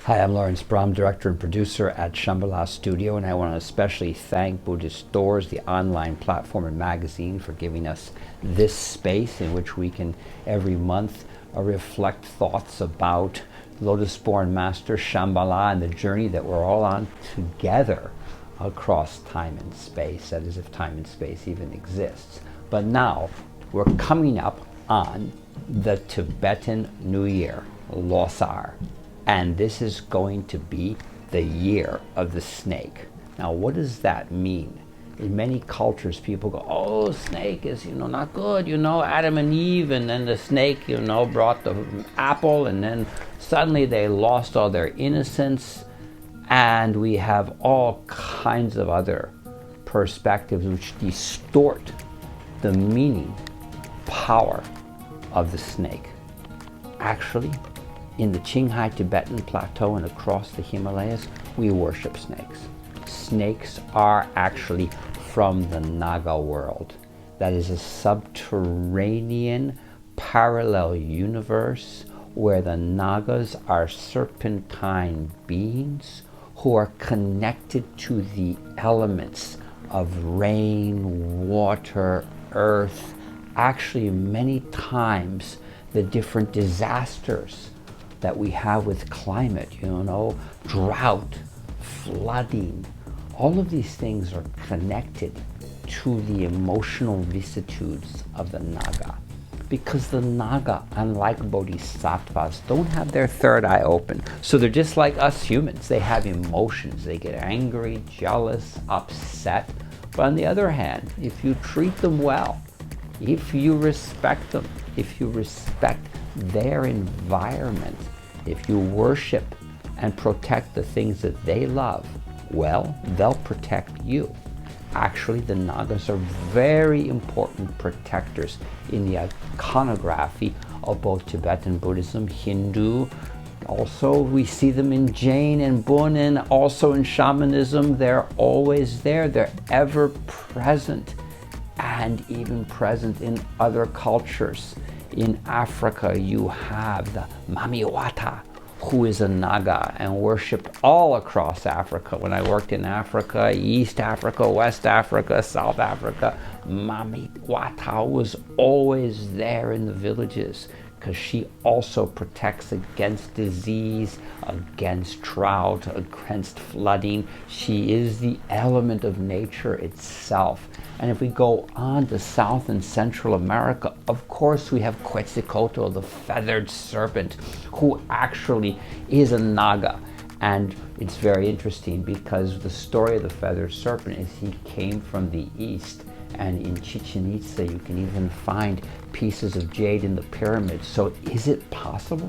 Hi, I'm Laurence Brahm, director and producer at Shambhala Studio, and I want to especially thank Buddhistdoor, the online platform and magazine, for giving us this space in which we can every month reflect thoughts about Lotus-Born Master, Shambhala, and the journey that we're all on together across time and space. That is, if time and space even exists. But now we're coming up on the Tibetan New Year, Losar. And this is going to be the year of the snake. Now, what does that mean? In many cultures, people go, oh, snake is, not good, Adam and Eve, and then the snake, brought the apple, and then suddenly they lost all their innocence, and we have all kinds of other perspectives which distort the meaning, power of the snake. Actually, in the Qinghai Tibetan Plateau and across the Himalayas, we worship snakes. Snakes are actually from the Naga world. That is a subterranean parallel universe where the Nagas are serpentine beings who are connected to the elements of rain, water, earth. Actually, many times the different disasters that we have with climate, drought, flooding, all of these things are connected to the emotional vicissitudes of the Naga. Because the Naga, unlike bodhisattvas, don't have their third eye open. So they're just like us humans. They have emotions. They get angry, jealous, upset. But on the other hand, if you treat them well, if you respect them, if you respect their environment, if you worship and protect the things that they love, well, they'll protect you. Actually, the Nagas are very important protectors in the iconography of both Tibetan Buddhism, Hindu. Also, we see them in Jain and Bon, and also in shamanism. They're always there. They're ever present, and even present in other cultures. In Africa, you have the Mamiwata, who is a Naga and worshipped all across Africa. When I worked in Africa, East Africa, West Africa, South Africa, Mamiwata was always there in the villages because she also protects against disease, against drought, against flooding. She is the element of nature itself. And if we go on to South and Central America, of course we have Quetzalcoatl, the feathered serpent, who actually is a Naga. And it's very interesting because the story of the feathered serpent is he came from the east. And in Chichen Itza, you can even find pieces of jade in the pyramids. So is it possible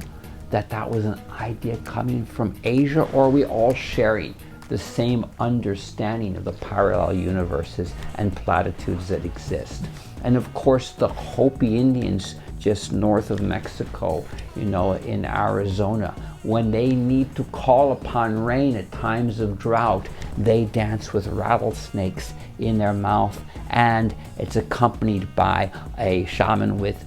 that that was an idea coming from Asia, or are we all sharing the same understanding of the parallel universes and platitudes that exist? And of course, the Hopi Indians just north of Mexico, in Arizona, when they need to call upon rain at times of drought, they dance with rattlesnakes in their mouth, and it's accompanied by a shaman with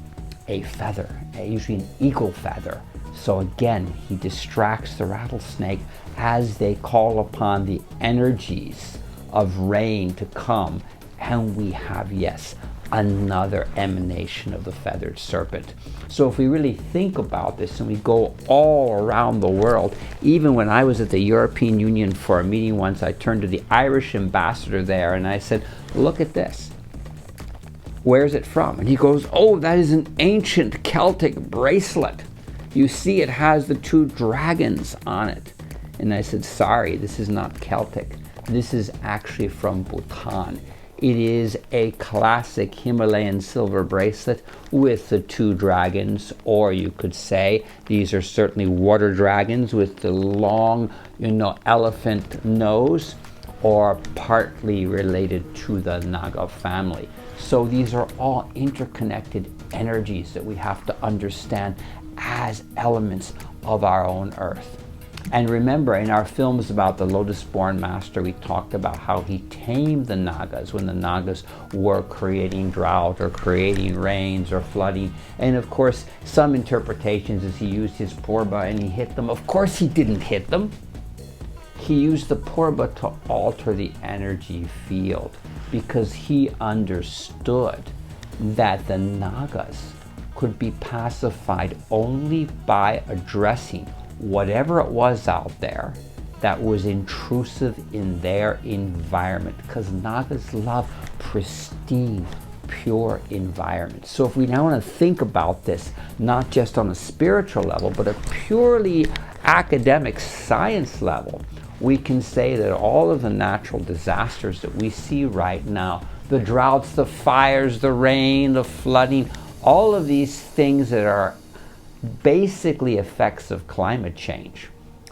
a feather, usually an eagle feather. So again, he distracts the rattlesnake as they call upon the energies of rain to come, and we have, yes, another emanation of the feathered serpent. So if we really think about this and we go all around the world, even when I was at the European Union for a meeting once, I turned to the Irish ambassador there and I said, look at this. Where's it from? And he goes, oh, that is an ancient Celtic bracelet. You see, it has the two dragons on it. And I said, sorry, this is not Celtic. This is actually from Bhutan. It is a classic Himalayan silver bracelet with the two dragons, or you could say these are certainly water dragons with the long, elephant nose, or partly related to the Naga family. So these are all interconnected energies that we have to understand as elements of our own earth. And remember, in our films about the Lotus-Born Master, we talked about how he tamed the Nagas when the Nagas were creating drought or creating rains or flooding. And of course, some interpretations is he used his porba and he hit them. Of course he didn't hit them. He used the porba to alter the energy field because he understood that the Nagas could be pacified only by addressing whatever it was out there that was intrusive in their environment, because Nagas love pristine, pure environment. So if we now want to think about this, not just on a spiritual level, but a purely academic science level, we can say that all of the natural disasters that we see right now, the droughts, the fires, the rain, the flooding, all of these things that are basically effects of climate change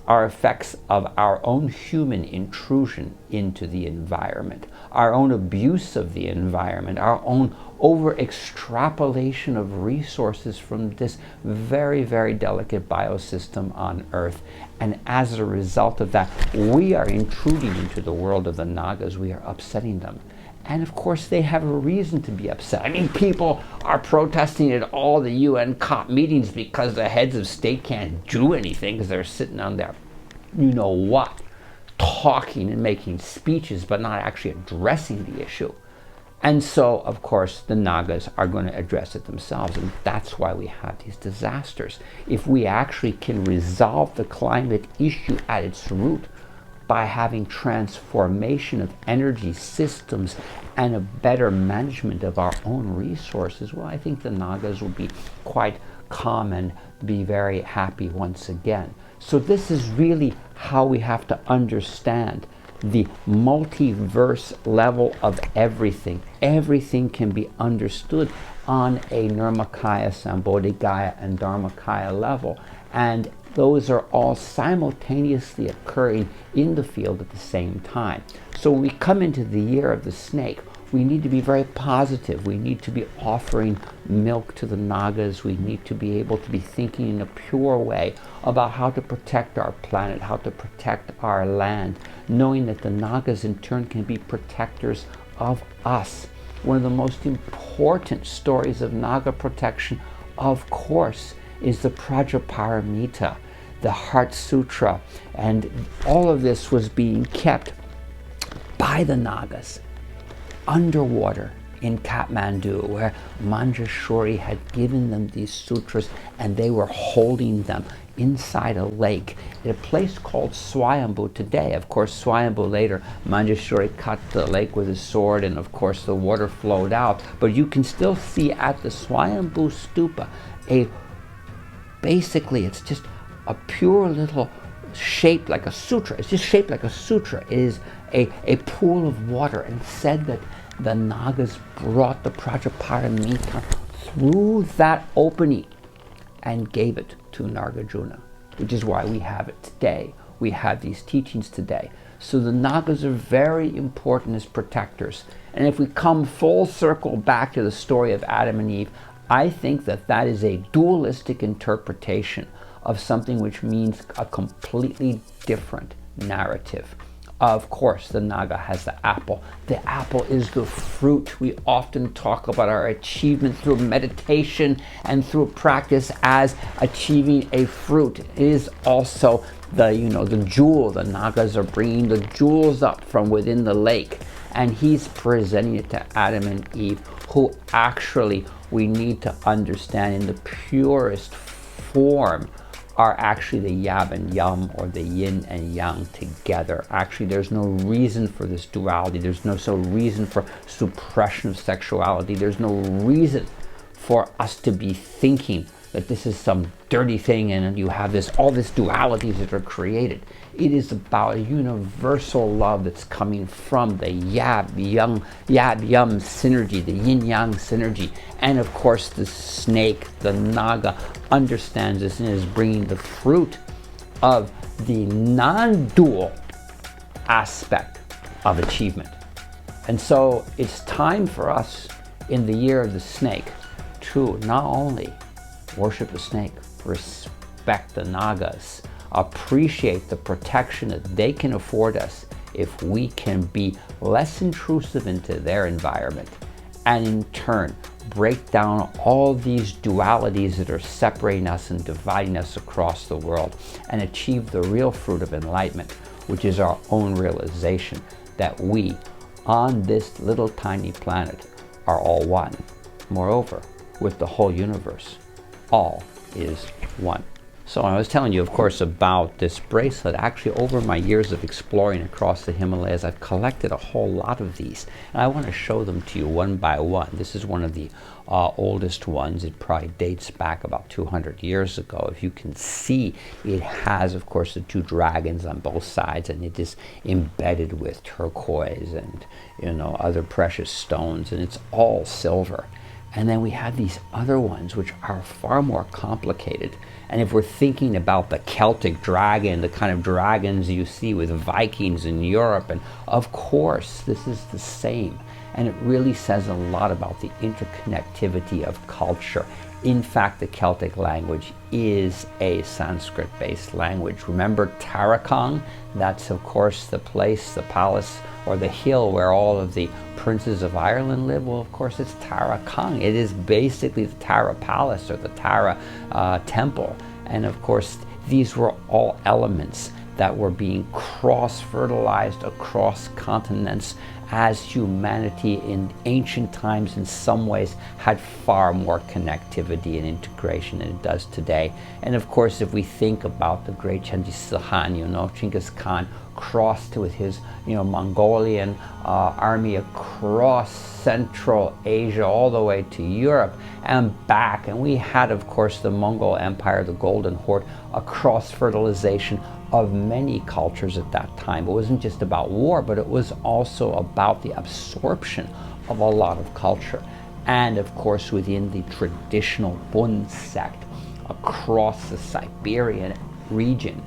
are effects of our own human intrusion into the environment, our own abuse of the environment, our own over-extrapolation of resources from this very, very delicate biosystem on Earth. And as a result of that, we are intruding into the world of the Nagas. We are upsetting them. And of course, they have a reason to be upset. I mean, people are protesting at all the UN COP meetings because the heads of state can't do anything because they're sitting on their, you know what, talking and making speeches, but not actually addressing the issue. And so, of course, the Nagas are going to address it themselves. And that's why we have these disasters. If we actually can resolve the climate issue at its root, by having transformation of energy systems and a better management of our own resources, well, I think the Nagas will be quite calm and be very happy once again. So this is really how we have to understand the multiverse level of everything. Everything can be understood on a Nirmakaya, Sambodhikaya, and Dharmakaya level. And those are all simultaneously occurring in the field at the same time. So when we come into the year of the snake, we need to be very positive. We need to be offering milk to the Nagas. We need to be able to be thinking in a pure way about how to protect our planet, how to protect our land, knowing that the Nagas in turn can be protectors of us. One of the most important stories of Naga protection, of course, is the Prajaparamita, the Heart Sutra, and all of this was being kept by the Nagas underwater in Kathmandu, where Manjushri had given them these sutras and they were holding them inside a lake at a place called Swayambhu today. Of course, Swayambhu later, Manjushri cut the lake with his sword and of course the water flowed out, but you can still see at the Swayambhu stupa basically it's just a pure little shape like a sutra. It's just shaped like a sutra. It is a pool of water, and said that the Nagas brought the Prajaparamita through that opening and gave it to Nagarjuna, which is why we have it today. We have these teachings today. So the Nagas are very important as protectors. And if we come full circle back to the story of Adam and Eve, I think that that is a dualistic interpretation of something which means a completely different narrative. Of course, the Naga has the apple. The apple is the fruit. We often talk about our achievement through meditation and through practice as achieving a fruit. It is also the jewel. The Nagas are bringing the jewels up from within the lake, and he's presenting it to Adam and Eve, who actually we need to understand in the purest form are actually the yab and yum, or the yin and yang together. Actually, there's no reason for this duality. There's no reason for suppression of sexuality. There's no reason for us to be thinking that this is some dirty thing and you have all this dualities that are created. It is about a universal love that's coming from the yab-yum synergy, the yin-yang synergy. And of course, the snake, the Naga, understands this and is bringing the fruit of the non-dual aspect of achievement. And so it's time for us in the year of the snake to not only worship the snake, respect the Nagas, appreciate the protection that they can afford us if we can be less intrusive into their environment, and in turn break down all these dualities that are separating us and dividing us across the world, and achieve the real fruit of enlightenment, which is our own realization that we, on this little tiny planet, are all one. Moreover, with the whole universe, all is one. So I was telling you, of course, about this bracelet. Actually, over my years of exploring across the Himalayas, I've collected a whole lot of these, and I want to show them to you one by one. This is one of the oldest ones. It probably dates back about 200 years ago. If you can see, it has, of course, the two dragons on both sides, and it is embedded with turquoise and, you know, other precious stones, and it's all silver. And then we have these other ones which are far more complicated. And if we're thinking about the Celtic dragon, the kind of dragons you see with Vikings in Europe, and of course this is the same. And it really says a lot about the interconnectivity of culture. In fact, the Celtic language is a Sanskrit-based language. Remember Tarakang? That's, of course, the place, the palace, or the hill where all of the princes of Ireland live. Well, of course, it's Tarakang. It is basically the Tara Palace or the Tara Temple. And, of course, these were all elements that were being cross-fertilized across continents, as humanity in ancient times in some ways had far more connectivity and integration than it does today. And of course, if we think about the great Genghis Khan, you know, Genghis Khan crossed with his, you know, Mongolian army across Central Asia all the way to Europe and back. And we had, of course, the Mongol Empire, the Golden Horde, a cross-fertilization of many cultures at that time. It wasn't just about war, but it was also about the absorption of a lot of culture. And of course, within the traditional Bun sect across the Siberian region,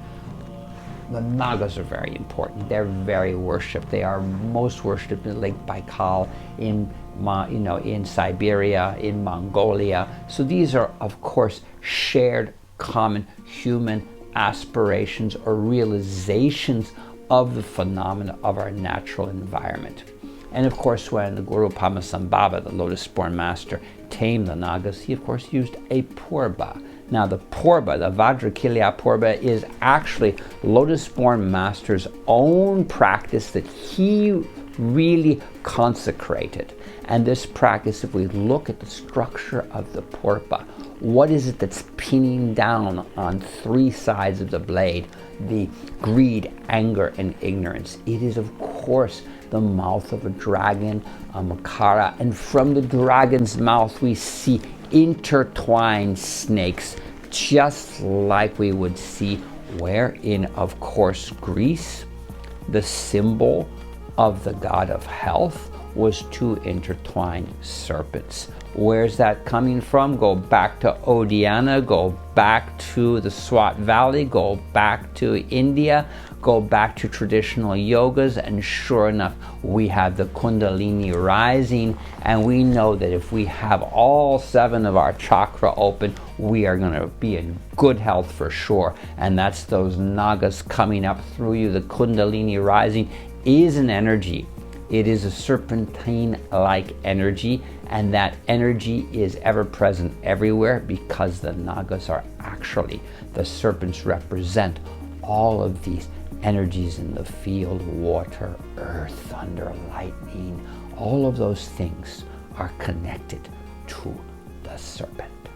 the Nagas are very important. They're very worshipped. They are most worshipped in Lake Baikal, in Siberia, in Mongolia. So these are, of course, shared common human aspirations or realizations of the phenomena of our natural environment. And of course, when the Guru Padmasambhava, the Lotus-Born Master, tamed the Nagas, he of course used a porba. Now the porba, the Vajrakilya porba, is actually Lotus-Born Master's own practice that he really consecrated. And this practice, if we look at the structure of the porba, what is it that's pinning down on three sides of the blade? The greed, anger, and ignorance. It is, of course, the mouth of a dragon, a makara, and from the dragon's mouth we see intertwined snakes, just like we would where wherein, of course, Greece, the symbol of the god of health, was two intertwined serpents. Where's that coming from? Go back to Odiana, go back to the Swat Valley, go back to India, go back to traditional yogas, and sure enough, we have the Kundalini rising, and we know that if we have all 7 of our chakra open, we are going to be in good health for sure. And that's those Nagas coming up through you. The Kundalini rising is an energy. It is a serpentine-like energy, and that energy is ever present everywhere because the Nagas are actually, the serpents represent all of these energies in the field, water, earth, thunder, lightning. All of those things are connected to the serpent.